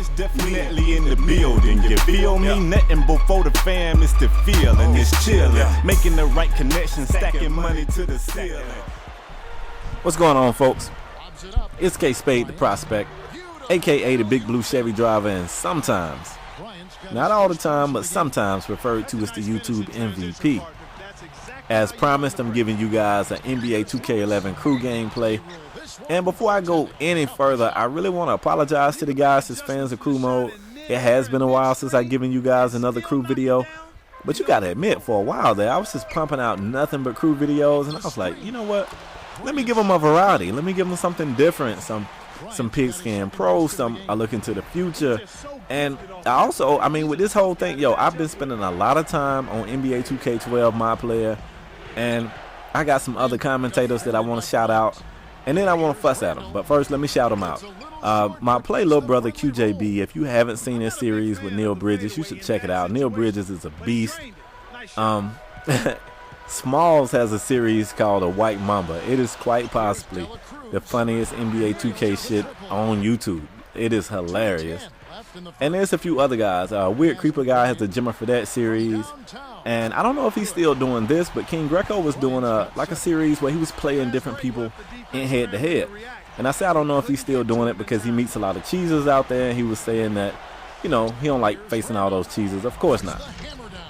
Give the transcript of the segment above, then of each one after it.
is definitely in the building. You feel me? Nothing before the fam is the feeling. It's chillin', making the right connection, stacking money to the ceiling. What's going on, folks? It's Kspadetheprospect, aka the Big Blue Chevy Driver, and sometimes, not all the time, but sometimes referred to as the YouTube MVP. As promised, I'm giving you guys an NBA 2K11 crew gameplay. And before I go any further, I really want to apologize to the guys as fans of crew mode. It has been a while since I've given you guys another crew video. But you got to admit, for a while there, I was just pumping out nothing but crew videos. And I was like, you know what? Let me give them a variety. Let me give them something different. Some pigskin pro, some I look into the future. And I mean, with this whole thing, I've been spending a lot of time on NBA 2K12 My Player. And I got some other commentators that I want to shout out. And then I want to fuss at them. But first, let me shout them out. My play little brother QJB, if you haven't seen this series with Neil Bridges, you should check it out. Neil Bridges is a beast. Smalls has a series called A White Mamba. It is quite possibly the funniest NBA 2K shit on YouTube. It is hilarious. And there's a few other guys. Weird Creeper Guy has the Jimmer Fredette series. And I don't know if he's still doing this, but King Greco was doing a series where he was playing different people in head-to-head. And I say I don't know if he's still doing it because he meets a lot of cheesers out there. And he was saying that, he don't like facing all those cheesers. Of course not.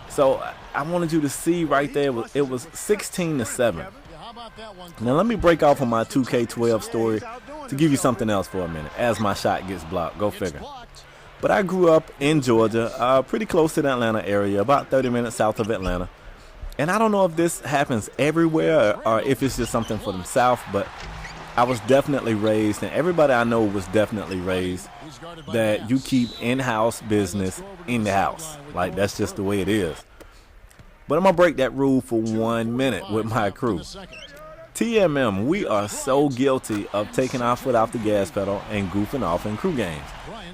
So I wanted you to see right there, it was 16-7. Now let me break off on my 2K12 story to give you something else for a minute as my shot gets blocked. Go figure. But I grew up in Georgia, pretty close to the Atlanta area, about 30 minutes south of Atlanta. And I don't know if this happens everywhere or if it's just something for the South, but I was definitely raised, and everybody I know was definitely raised, that you keep in-house business in the house. Like, that's just the way it is. But I'm going to break that rule for 1 minute with my crew. TMM, we are so guilty of taking our foot off the gas pedal and goofing off in crew games.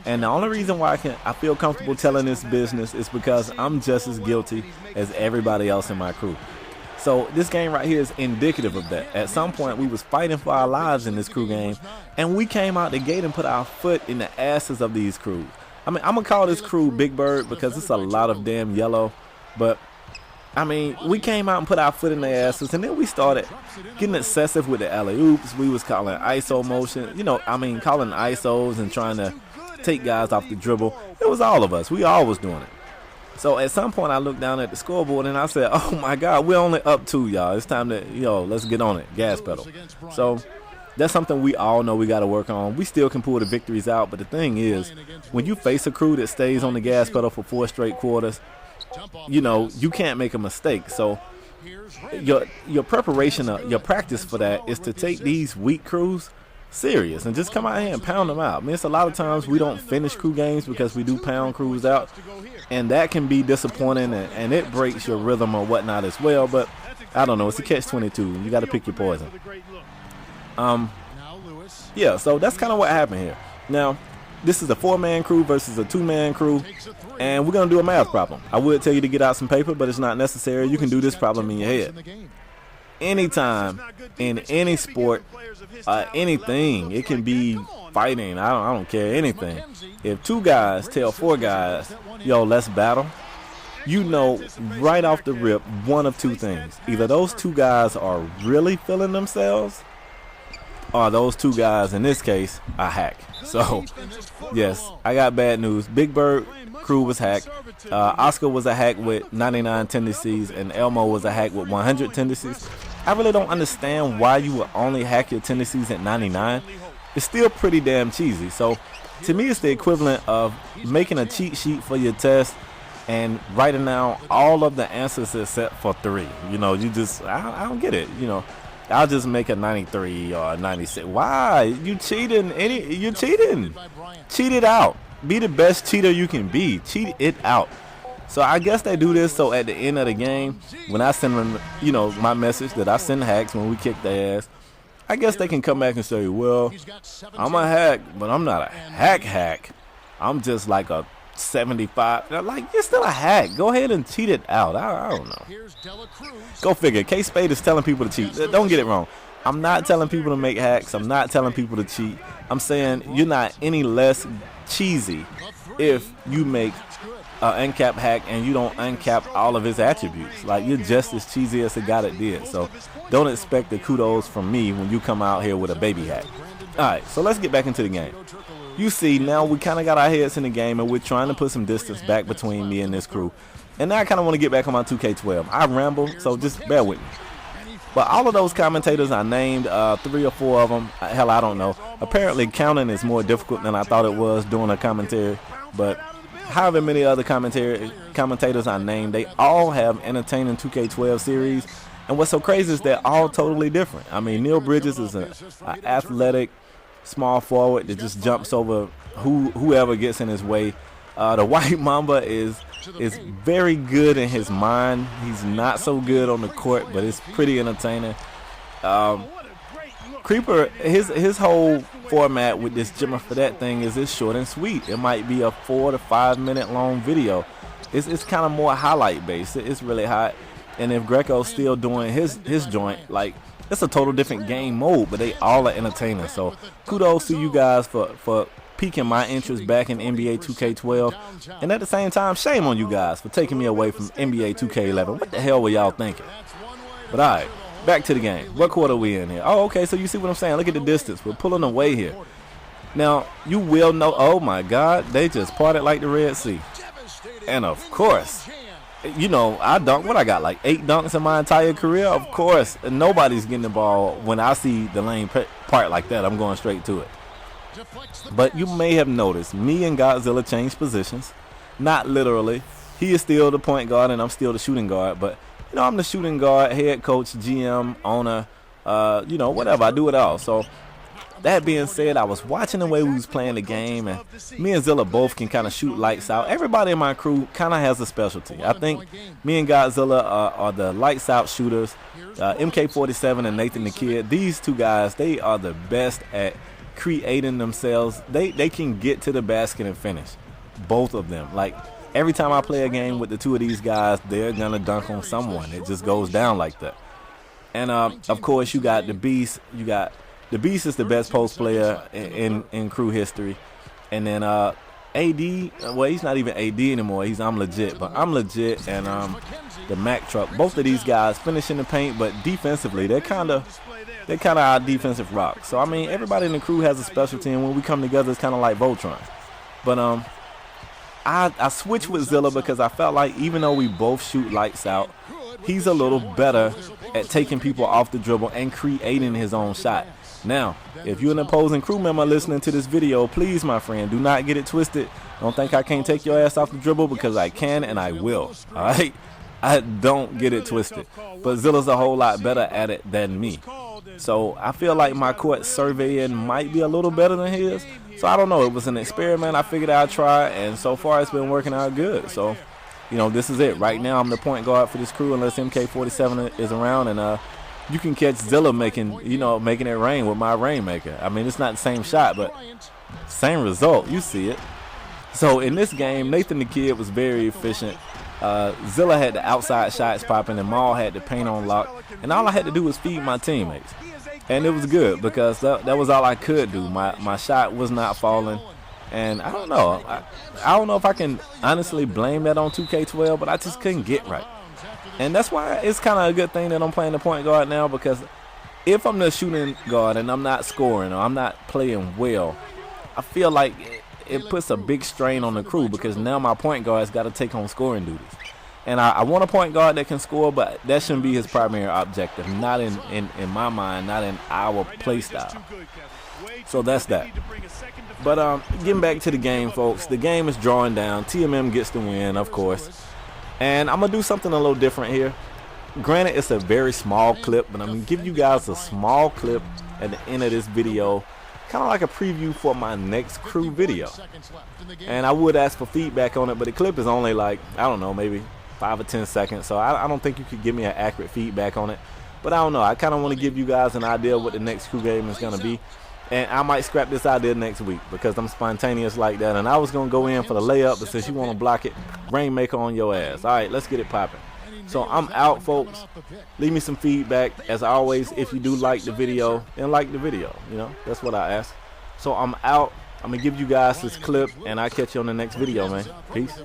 And the only reason why I feel comfortable telling this business is because I'm just as guilty as everybody else in my crew. So this game right here is indicative of that. At some point, we was fighting for our lives in this crew game, and we came out the gate and put our foot in the asses of these crews. I mean, I'm going to call this crew Big Bird because it's a lot of damn yellow, but I mean, we came out and put our foot in their asses, and then we started getting excessive with the alley-oops. We was calling ISO motion, calling ISOs and trying to take guys off the dribble. It was all of us. We all was doing it. So at some point, I looked down at the scoreboard, and I said, oh, my God, we're only up 2, y'all. It's time to, let's get on it, gas pedal. So that's something we all know we got to work on. We still can pull the victories out, but the thing is, when you face a crew that stays on the gas pedal for 4 straight quarters, you can't make a mistake. So your preparation, your practice for that is to take these weak crews serious and just come out here and pound them out. I mean, it's a lot of times we don't finish crew games because we do pound crews out, and that can be disappointing, and it breaks your rhythm or whatnot as well. But I don't know, it's a catch-22. You got to pick your poison. Yeah, so that's kind of what happened here. Now, this is a 4-man crew versus a 2-man crew, and we're going to do a math problem. I would tell you to get out some paper, but it's not necessary. You can do this problem in your head. Anytime, in any sport, anything, it can be fighting, I don't care, anything. If 2 guys tell 4 guys, let's battle, right off the rip, one of 2 things. Either those 2 guys are really feeling themselves, or those 2 guys, in this case, are hack. So, yes, I got bad news. Big Bird crew was hacked. Oscar was a hack with 99 tendencies, and Elmo was a hack with 100 tendencies. I really don't understand why you would only hack your tendencies at 99. It's still pretty damn cheesy. So, to me, it's the equivalent of making a cheat sheet for your test and writing down all of the answers except for 3. I don't get it. I'll just make a 93 or a 96. Why? You cheating? You're cheating. Cheat it out. Be the best cheater you can be. Cheat it out. So I guess they do this so at the end of the game, when I send them, my message that I send hacks when we kick their ass, I guess they can come back and say, well, I'm a hack, but I'm not a hack. I'm just like a 75. Like, you're still a hack. Go ahead and cheat it out. I don't know. Go figure. K-Spade is telling people to cheat. Don't get it wrong. I'm not telling people to make hacks. I'm not telling people to cheat. I'm saying you're not any less cheesy if you make an uncap hack and you don't uncap all of his attributes. Like, you're just as cheesy as the guy that did. So don't expect the kudos from me when you come out here with a baby hack. Alright, so let's get back into the game. You see, now we kind of got our heads in the game and we're trying to put some distance back between me and this crew. And now I kind of want to get back on my 2K12. I ramble, so just bear with me. But all of those commentators I named, 3 or 4 of them, hell, I don't know. Apparently counting is more difficult than I thought it was doing a commentary. But however many other commentators I named, they all have entertaining 2K12 series. And what's so crazy is they're all totally different. I mean, Neil Bridges is an athletic small forward that just jumps over whoever gets in his way. The White Mamba is very good in his mind. He's not so good on the court, but it's pretty entertaining. Creeper, his whole format with this Jimmer for that thing is it's short and sweet. It might be a 4 to 5 minute long video. It's kind of more highlight based. It's really hot. And if Greco's still doing his joint, like, it's a total different game mode, but they all are entertaining. So kudos to you guys for piquing my interest back in NBA 2K12. And at the same time, shame on you guys for taking me away from NBA 2K11. What the hell were y'all thinking? But alright, back to the game. What quarter are we in here? Oh, okay, so you see what I'm saying. Look at the distance. We're pulling away here. Now, you will know, oh my God, they just parted like the Red Sea. And of course, you know, I dunk, what I got, like 8 dunks in my entire career? Of course, nobody's getting the ball. When I see the lane part like that, I'm going straight to it. But you may have noticed, me and Godzilla changed positions. Not literally. He is still the point guard and I'm still the shooting guard. But, you know, I'm the shooting guard, head coach, GM, owner, you know, whatever. I do it all. So, that being said, I was watching the way we was playing the game, and me and Zilla both can kind of shoot lights out. Everybody in my crew kind of has a specialty. I think me and Godzilla are the lights out shooters. MK47 and Nathan the Kid, these two guys, they are the best at creating themselves. They can get to the basket and finish. Both of them. Like, every time I play a game with the two of these guys, they're going to dunk on someone. It just goes down like that. And, of course, you got the Beast. The Beast is the best post player in crew history. And then AD, well, he's not even AD anymore. I'm legit. But I'm legit and the Mac Truck. Both of these guys finish in the paint, but defensively, they're kind of our defensive rock. So, I mean, everybody in the crew has a specialty, and when we come together, it's kind of like Voltron. But I switched with Zilla because I felt like even though we both shoot lights out, he's a little better at taking people off the dribble and creating his own shot. Now, if you're an opposing crew member listening to this video, please, my friend, do not get it twisted. Don't think I can't take your ass off the dribble, because I can and I will. All right? I don't get it twisted. But Zilla's a whole lot better at it than me. So I feel like my court surveying might be a little better than his. So I don't know. It was an experiment. I figured I'd try, and so far it's been working out good. So, you know, this is it. Right now I'm the point guard for this crew unless MK47 is around, and you can catch Zilla making it rain with my Rainmaker. I mean, it's not the same shot, but same result. You see it. So in this game, Nathan the Kid was very efficient. Zilla had the outside shots popping, and Maul had the paint on lock. And all I had to do was feed my teammates. And it was good because that was all I could do. My shot was not falling. And I don't know. I don't know if I can honestly blame that on 2K12, but I just couldn't get right. And that's why it's kind of a good thing that I'm playing the point guard now, because if I'm the shooting guard and I'm not scoring or I'm not playing well, I feel like it puts a big strain on the crew, because now my point guard's got to take on scoring duties. And I want a point guard that can score, but that shouldn't be his primary objective, not in my mind, not in our play style. So that's that. But getting back to the game, folks, the game is drawing down. TMM gets the win, of course. And I'm going to do something a little different here. Granted, it's a very small clip, but I'm going to give you guys a small clip at the end of this video, kind of like a preview for my next crew video. And I would ask for feedback on it, but the clip is only like, I don't know, maybe 5 or 10 seconds. So I don't think you could give me an accurate feedback on it. But I don't know. I kind of want to give you guys an idea of what the next crew game is going to be. And I might scrap this idea next week because I'm spontaneous like that. And I was going to go in for the layup, but since you want to block it, Rainmaker on your ass. All right, let's get it popping. So I'm out, folks. Leave me some feedback. As always, if you do like the video, then like the video. You know, that's what I ask. So I'm out. I'm going to give you guys this clip, and I'll catch you on the next video, man. Peace.